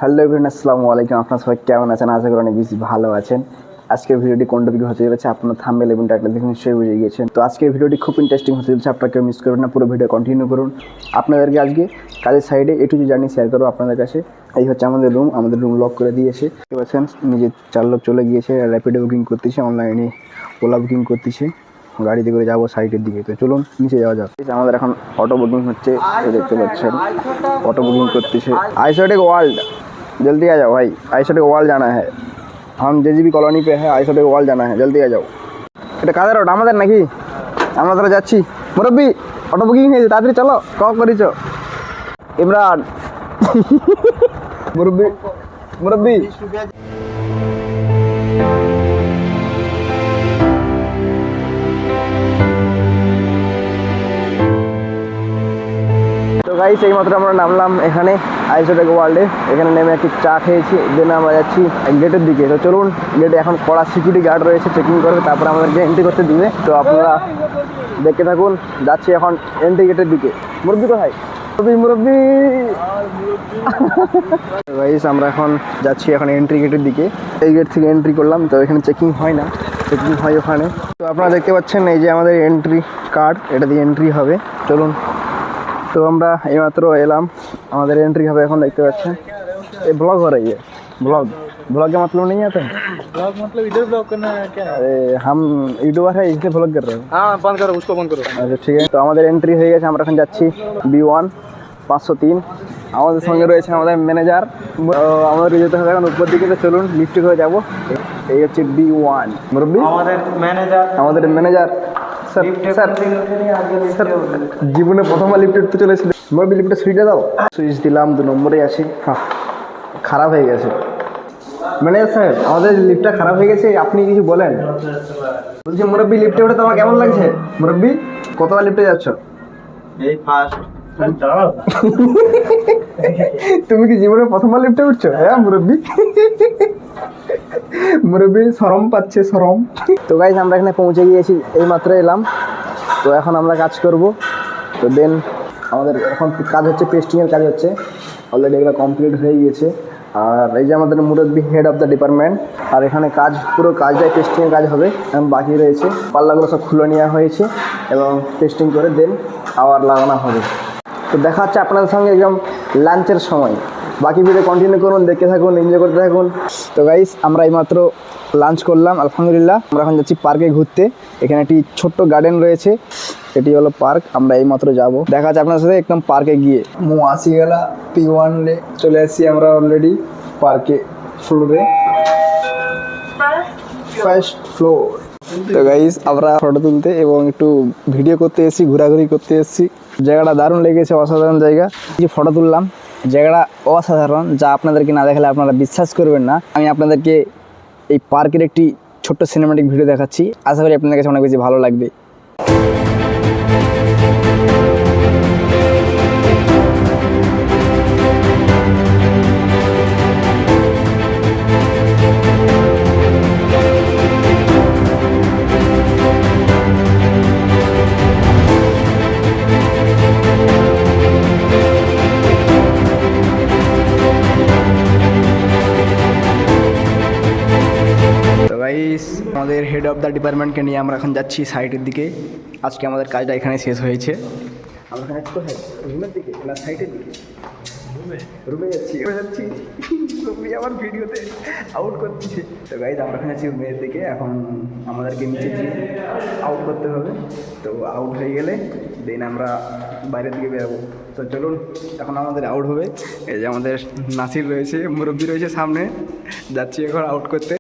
Hello everyone, আসসালামু আলাইকুম। আপনারা সবাই কেমন আছেন? আশা করি অনেক বেশি ভালো আছেন। আজকের ভিডিওটি কোন টপিকে হতে চলেছে আপনার থাম্বনেল এবং টাইটেল দেখে নিশ্চয়ই বুঝে গিয়েছেন। তো আজকের ভিডিওটি খুব ইন্টারেস্টিং হতে চলেছে, আপনারা কেউ মিস করবেন না, পুরো ভিডিও কন্টিনিউ করুন। আপনাদেরকে আজকে কাজের সাইডে একটু জার্নি শেয়ার করবো আপনাদের কাছে। এই হচ্ছে আমাদের রুম লক করে দিয়েছে। দেখতে পাচ্ছেন নিজে 4 লোক চলে গিয়েছে, র্যাপিডো বুকিং করতেছে, অনলাইনে ওলা বুকিং করতেছে, গাড়িতে করে যাবো সাইডের দিকে। তো চলুন নিচে যাওয়া যাক। আমাদের এখন অটো বুকিং হচ্ছে, দেখতে পাচ্ছেন অটো বুকিং করতেছে। आइसोटेक वर्ल्ड जल्दी आ जाओ भाई, आइसोटेक वर्ल्ड जाना है। हम जेजीबी कॉलोनी पे है, आइसोटेक वर्ल्ड जाना है, जल्दी आ जाओ। এটা কাদের অটো? আমাদের নাকি? আমরা তাহলে যাচ্ছি। মুরব্বি অটো বুকিং হয়েছে, তাড়াতাড়ি চলো। কল করেছ ইমরান? মুরব্বি মুরব্বি তো গাইস এইমাত্র আমরা নামলাম এখানে আইসোটেক ওয়ার্ল্ডে। এখানে নেমে একটু চা খেয়েছি, দেন আমরা যাচ্ছি গেটের দিকে। তো চলুন, গেটে এখন কড়া সিকিউরিটি গার্ড রয়েছে, চেকিং করবে, তারপর আমাদেরকে এন্ট্রি করতে দিবে। তো আপনারা দেখতে থাকুন, যাচ্ছি এখন এন্ট্রি গেটের দিকে। মুরব্বি কোথায়? মুরব্বি গাইস আমরা এখন যাচ্ছি এখন এন্ট্রি গেটের দিকে। এই গেট থেকে এন্ট্রি করলাম, তো এখানে চেকিং হয় না, চেকিং হয় ওখানে। তো আপনারা দেখতে পাচ্ছেন এই যে আমাদের এন্ট্রি কার্ড, এটা দিয়ে এন্ট্রি হবে। চলুন, তো আমরা এইমাত্র এলাম, আমাদের एंट्री হবে এখন। দেখতে পাচ্ছেন ये ब्लॉग हो रही है। ब्लॉग का मतलब नहीं आता? ब्लॉग मतलब इधर ब्लॉग करना है क्या? अरे हम यूट्यूबर है, इसलिए ब्लॉग कर रहे हैं। हाँ बंद करो, उसको बंद करो। আচ্ছা ঠিক আছে, তো আমাদের এন্ট্রি হয়ে গেছে, আমরা এখন যাচ্ছি B1 503। আমাদের সঙ্গে রয়েছে আমাদের ম্যানেজার। আমাদের যেতে হবে এখন উপর দিকে। তো চলুন লিফটে করে যাবো। এই হচ্ছে B1। মুরব্বি আমাদের ম্যানেজার স্যার। স্যার জীবনে প্রথমবার লিফটে উঠতে চলেছিল। মুরব্বি লিফটে সুইচটা দাও। সুইচ দিলাম, 2 নম্বরে আছে। হ্যাঁ, খারাপ হয়ে গেছে। ম্যানেজার সাহেব আমাদের লিফটটা খারাপ হয়ে গেছে, আপনি কিছু বলেন। বলছি মুরব্বি লিফটে উঠে তোমার কেমন লাগছে? মুরব্বি কতবার লিফটে যাচ্ছ? এই ফার্স্ট। তুমি কি জীবনে প্রথমবার লিফটে উঠছো? হ্যাঁ মুরব্বি। মুরব্বি শরম পাচ্ছে, শরম। তো গাইস আমরা এখানে পৌঁছে গিয়েছি, এই মাত্র এলাম। তো এখন আমরা কাজ করব। তো দেন আমাদের এখন কাজ হচ্ছে, পেস্টিংয়ের কাজ হচ্ছে। অলরেডি এগুলো কমপ্লিট হয়ে গিয়েছে। আর এই যে আমাদের মুরব্বি হেড অফ দ্য ডিপার্টমেন্ট। আর এখানে কাজ, পুরো কাজটাই পেস্টিংয়ের কাজ হবে। এখন বাকি রয়েছে, পাল্লাগুলো সব খুলে নেওয়া হয়েছে এবং পেস্টিং করে দেন আবার লাগানো হবে। তো দেখা হচ্ছে আপনাদের সঙ্গে একদম লাঞ্চের সময়। বাকি ভিডিও কন্টিনিউ করুন, দেখতে থাকুন, এনজয় করতে থাকুন। তো গাইস আমরা এইমাত্র লাঞ্চ করলাম আলহামদুলিল্লাহ। আমরা এখন যাচ্ছি পার্কে ঘুরতে। এখানে একটি ছোট্ট গার্ডেন রয়েছে, এটি হলো পার্ক। আমরা এইমাত্র যাব, দেখা যাচ্ছে আপনার সাথে একদম পার্কে গিয়ে। আসি গেলা P1 চলে আসছি আমরা অলরেডি পার্কে, ফ্লোরে, ফার্স্ট ফ্লোর। তো গাইস আমরা ফটো তুলতে এবং একটু ভিডিও করতে এসেছি, ঘোরাঘুরি করতে এসেছি। জায়গাটা দারুণ লেগেছে, অসাধারণ জায়গা। যে ফটো তুললাম, জায়গাটা অসাধারণ, যা আপনাদেরকে না দেখালে আপনারা বিশ্বাস করবেন না। আমি আপনাদেরকে এই পার্কের একটি ছোট্ট সিনেমাটিক ভিডিও দেখাচ্ছি, আশা করি আপনাদের কাছে অনেক বেশি ভালো লাগবে। আমাদের হেড অফ দ্য ডিপার্টমেন্টকে নিয়ে আমরা এখন যাচ্ছি সাইটের দিকে। আজকে আমাদের কাজটা এখানে শেষ হয়েছে। আমরা এখন কোথায়? রুমের দিকে না সাইটের দিকে? রুমে যাচ্ছি আমার ভিডিওতে আউট করতেছে। তো গাইজ আমরা এখানে আছি রুমের দিকে। এখন আমাদেরকে নিচে গিয়ে আউট করতে হবে। তো আউট হয়ে গেলে দেন আমরা বাইরের দিকে বেরোবো। তো চলুন, এখন আমাদের আউট হবে। এই যে আমাদের নাসির রয়েছে, মুরব্বি রয়েছে সামনে, যাচ্ছি এখন আউট করতে।